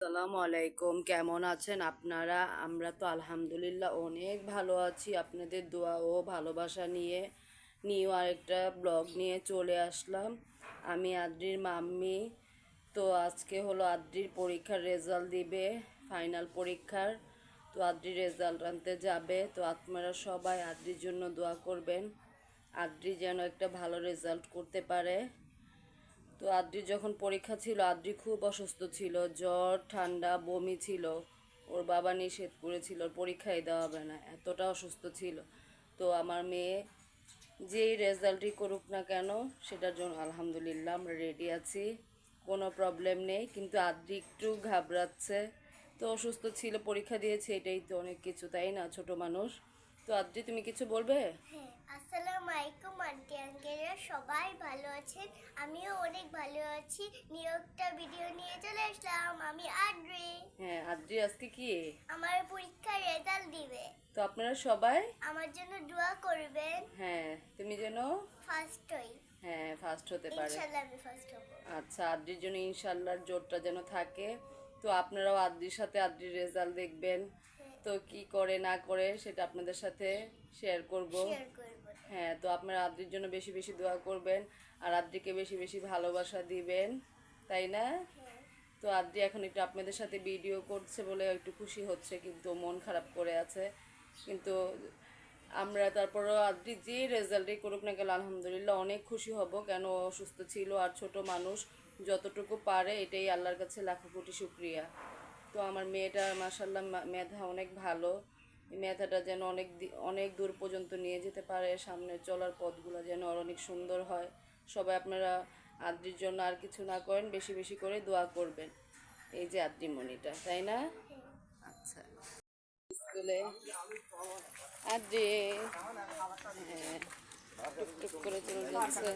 আসসালামু আলাইকুম, কেমন আছেন আপনারা? আমরা তো আলহামদুলিল্লাহ অনেক ভালো আছি। আপনাদের দোয়া ও ভালোবাসা নিয়ে নিউ আরেকটা ব্লগ নিয়ে চলে আসলাম। আমি আদ্রির মাম্মি। তো আজকে হলো আদ্রির পরীক্ষার রেজাল্ট দিবে, ফাইনাল পরীক্ষার। তো আদ্রির রেজাল্ট আনতে যাবে। তো আপনারা সবাই আদ্রির জন্য দোয়া করবেন, আদ্রি যেন একটা ভালো রেজাল্ট করতে পারে। তো আদ্রির যখন পরীক্ষা ছিল, আদ্রি খুব অসুস্থ ছিল, জ্বর ঠান্ডা বমি ছিল। ওর বাবা নিষেধ করেছিল পরীক্ষায় দেওয়া হবে না, এতটা অসুস্থ ছিল। তো আমার মেয়ে যেই রেজাল্টই করুক না কেন, সেটার জন্য আলহামদুলিল্লাহ আমরা রেডি আছি, কোনো প্রবলেম নেই। কিন্তু আদ্রি একটু ঘাবড়াচ্ছে। তো অসুস্থ ছিল, পরীক্ষা দিয়েছে, এটাই তো অনেক কিছু, তাই না? ছোট মানুষ। তো আদ্রি, তুমি কিছু বলবে? হ্যাঁ, আসসালামু আলাইকুম আন্টি আঙ্কেলরা, সবাই ভালো আছেন? আমিও অনেক ভালো আছি। নিউ একটা ভিডিও নিয়ে চলে আসলাম। আমি আদ্রি। হ্যাঁ, আদ্রি আজকে কি? আমার পরীক্ষার রেজাল্ট দিবে। তো আপনারা সবাই আমার জন্য দোয়া করবেন। হ্যাঁ, তুমি যেন ফার্স্ট হই। হ্যাঁ ফার্স্ট হতে পারে। ইনশাআল্লাহ আমি ফার্স্ট হব। আচ্ছা, আদ্রির জন্য ইনশাল্লাহর জোরটা যেন থাকে। তো আপনারাও আদ্রির সাথে আদ্রির রেজাল্ট দেখবেন। তো কি করে না করে সেটা আপনাদের সাথে শেয়ার করব। শেয়ার করব। হ্যাঁ, তো আপনারা আদ্রির জন্য বেশি বেশি দোয়া করবেন, আর আদ্রিকে বেশি বেশি ভালোবাসা দিবেন, তাই না? হ্যাঁ। তো আদ্রি এখন একটু আপনাদের সাথে ভিডিও করছে বলে একটু খুশি হচ্ছে, কিন্তু মন খারাপ করে আছে। কিন্তু আমরা তারপরও আদ্রি যে রেজাল্টই করুক না কেন আলহামদুলিল্লাহ অনেক খুশি হব। কেন, অসুস্থ ছিল আর ছোট মানুষ, যতটুকু পারে এটাই আল্লাহর কাছে লাখো কোটি শুক্রিয়া। তো আমার মেয়েটার মাশাল্লাহ মেধা অনেক ভালো। এই মেধাটা যেন অনেক দূর পর্যন্ত নিয়ে যেতে পারে, সামনে চলার পথগুলো যেন ওর অনেক সুন্দর হয়। সবাই আপনারা আদ্রির জন্য আর কিছু না করেন, বেশি বেশি করে দোয়া করবেন। এই যে আদ্রিমণিটা, তাই না? আচ্ছা, স্কুলে আদ্রি হ্যাঁ টুকটুক করে চলে যাচ্ছে।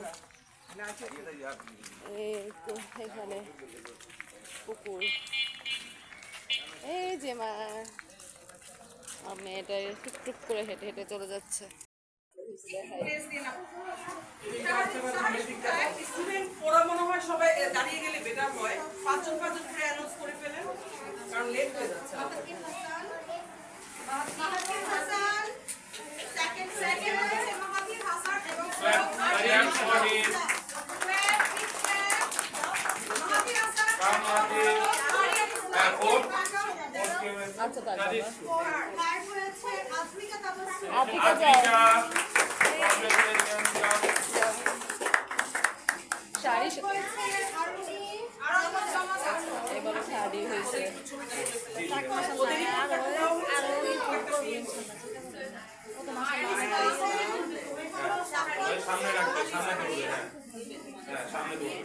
এই তো এখানে পুকুর, এই যে মা, আমার মেয়েটা টুকটুক করে হেঁটে হেঁটে চলে যাচ্ছে। ওরা মনে হয় সবাই দাঁড়িয়ে গেলে বেটার হয়। পাঁচজন পাঁচজন করে অ্যানাউন্স করে ফেলেন, কারণ লেট হয়ে যাচ্ছে। আচ্ছা, তারপর শাড়ি এবার শাড়ি হয়েছে। সামনে রাখবে, সামনে ধরবে। হ্যাঁ সামনে ধরবে।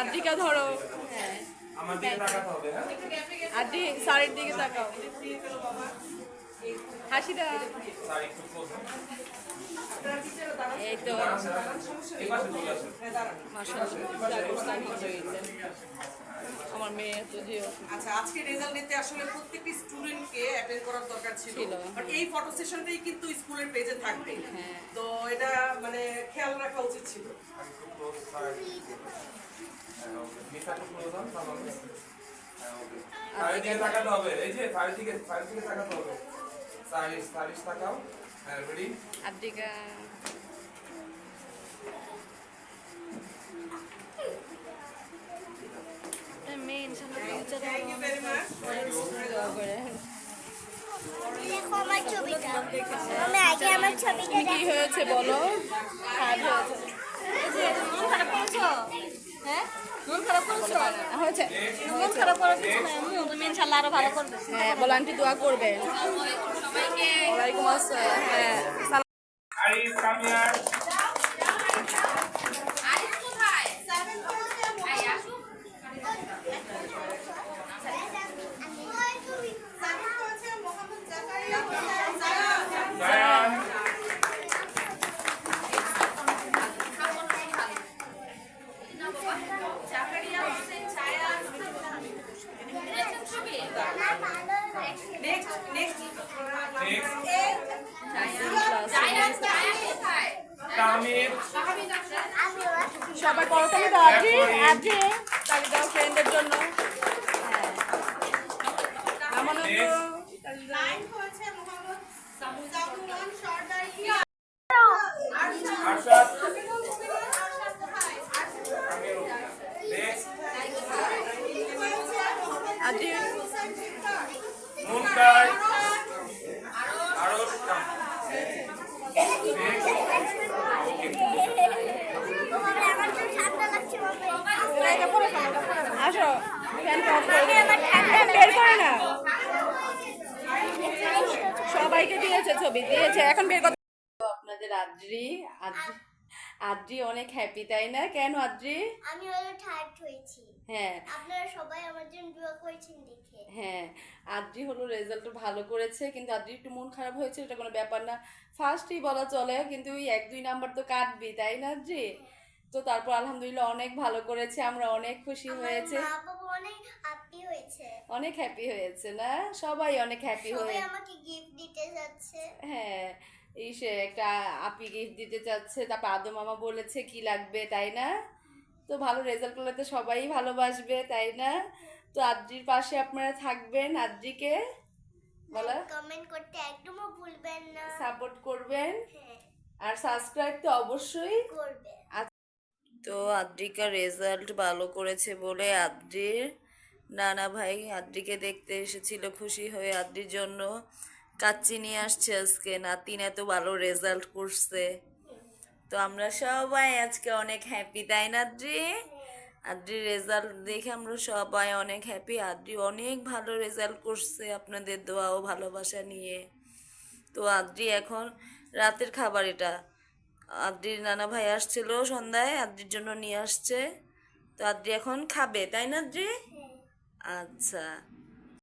আদ্রিকা ধরো, আমার দিকে তাকাতে হবে। হ্যাঁ আদ্রি শাড়ির দিকে তাকাও, হাসি দাও। স্যার একটু ক্লোজ হন। এই তো এই পাশে চলে আসুন। আমার মেয়ে তো যে আচ্ছা, আজকে রেজাল্ট নিতে আসলে প্রত্যেকটি স্টুডেন্টকে অ্যাটেন্ড করার দরকার ছিল, বাট এই ফটো সেশনটাই কিন্তু স্কুলের পেজে থাকবে। তো এটা মানে খেয়াল রাখা উচিত ছিল। একটু ক্লোজ স্যার। মিশা একটু ক্লোজ হন তাহলে। স্যারের দিকে তাকাতে হবে। এই যে স্যারের দিকে তাকাতে হবে। স্যার তাকাও। হ্যাঁ রেডি। আদ্রিকা মেয়ে থ্যাংক ইউ ভেরি মাচ। দেখো আমার ছবিটা। আমি আগে আমার ছবিটা কি হয়েছে বলো? মন খারাপ করেছো? হ্যাঁ, মন খারাপ করেছো? হয়েছে। মন খারাপ করার কিছু নাই আম্মু, তুমি ইনশাআল্লাহ আরো ভালো করবে। হ্যাঁ, বলো আন্টি দোয়া করবে। ওয়ালাইকুম আসসালাম। হ্যাঁ, Arif come here. Zayan. Next next. Class আমিও আসছি। সবাই করতালি দাও আদ্রি, আদ্রি তালি দাও ফ্রেন্ডের জন্য। হ্যাঁ আমানন্দ তালি দাও। আরশাদ নেক্সট আদ্রি মুনকার আরশ নেক্সট বাবা, আমার তো ঠান্ডা লাগছে বাবা। আসো ফ্যান অফ করে আমি দিও। আমার ঠান্ডা এখন বের করে না, লাগছে। সবাইকে দিয়েছে ছবি দিয়েছে, এখন বের করতে। আপনাদের আদ্রি আদ্রি আদ্রি অনেক হ্যাপি তাই না? কেন আদ্রি? আমি হলো থার্ড হয়েছি। হ্যাঁ আপনারা সবাই আমার জন্য দোয়া করেছেন দেখে। হ্যাঁ আদ্রি হলো রেজাল্ট ভালো করেছে, কিন্তু আদ্রি একটু মন খারাপ হয়েছে, এটা কোনো ব্যাপার না, ফার্স্টই বলা চলে, কিন্তু ওই 1-2 নাম্বার তো কাটবি তাই না আদ্রি? তো তারপর আলহামদুলিল্লাহ অনেক ভালো করেছে, আমরা অনেক খুশি আমার হয়েছে, মা বাবা অনেক হ্যাপি হয়েছে। অনেক হ্যাপি হয়েছে না? সবাই অনেক হ্যাপি সবাই হয়ে আমাকে গিফট দিতে যাচ্ছে। হ্যাঁ সে একটা আপি গিফট দিতে চাচ্ছে, তারপর আদম মামা বলেছে কি লাগবে তাই না? তো ভালো রেজাল্ট করলে তো সবাই ভালোবাসবে তাই না? তো আদ্রির পাশে আপনারা থাকবেন, আদ্রিকে বলা কমেন্ট করতে একদমও ভুলবেন না। সাপোর্ট করবেন, হ্যাঁ, আর সাবস্ক্রাইব তো অবশ্যই। করবে। তো আদ্রিকা রেজাল্ট ভালো করেছে বলে আদ্রির নানা ভাই আদ্রিকে দেখতে এসেছিল, খুশি হয়ে আদ্রির জন্য কাচ্চি নিয়ে আসছে আজকে, নাতিন এত ভালো রেজাল্ট করছে। তো আমরা সবাই আজকে অনেক হ্যাপি তাই না আদ্রি? আদ্রির রেজাল্ট দেখে আমরা সবাই অনেক হ্যাপি, আদ্রি অনেক ভালো রেজাল্ট করছে আপনাদের দোয়া ও ভালোবাসা নিয়ে। তো আদ্রি এখন রাতের খাবার এটা, আদ্রির নানা ভাই আসছিল সন্ধ্যায়, আদ্রির জন্য নিয়ে আসছে, তো আদ্রি এখন খাবে তাই না আদ্রি? আচ্ছা।